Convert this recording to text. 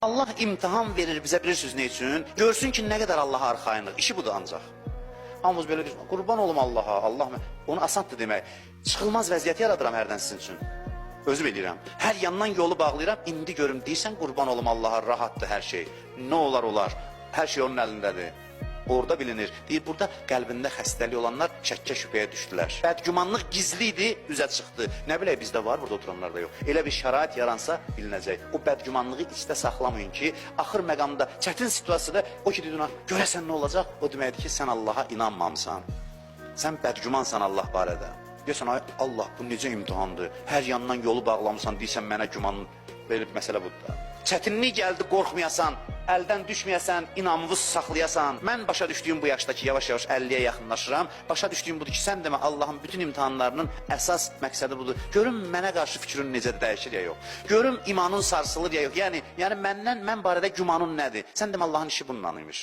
Allah imtihan verir bize bilirsiniz ne için? Görsün ki ne kadar Allah'a arxayınlıq. İşi budur ancaq. Hamımız belə deyir, qurban olum Allah'a, Allah onu asandır demək. Çıxılmaz vəziyyət yaradıram hərdən sizin üçün. Özüm eləyirəm. Hər yandan yolu bağlayıram, indi görüm deyirsən qurban olum Allah'a, rahatdır hər şey. Nə olar olar, hər şey onun əlindədir. Orada bilinir. Deyir, burada qəlbində xəstəlik olanlar şəkkə şübhəyə düşdülər. Bədgümanlıq gizli idi, üzə çıxdı. Nə bilək, bizdə var, burada oturanlarda yox. Elə bir şərait yaransa bilinəcək. O bədgümanlığı içdə saxlamayın ki, axır məqamda, çətin situasiyada o ki, deyir ona, görəsən nə olacaq? O deməkdir ki, sən Allaha inanmamısan. Sən bədgümansan Allah barədə. Deyirsən, ay Allah, bu necə imtihandır? Hər yandan yolu bağlamısan, deyirsən, mənə güman, belə bir məsələ budur. Çətinlik gəldi, qorxmayasan, əldən düşməyəsən, inamını saxlayasan. Mən başa düşdüyüm bu yaşdakı yavaş-yavaş 50-yə yaxınlaşıram. Başa düşdüyüm budur ki, sən demə Allahın bütün imtihanlarının əsas məqsədi budur. Görüm mənə qarşı fikrin necə dəyişir ya yox. Görüm imanın sarsılır ya yox. Yəni mən barədə gümanın nədir? Sən demə Allahın işi bununla imiş.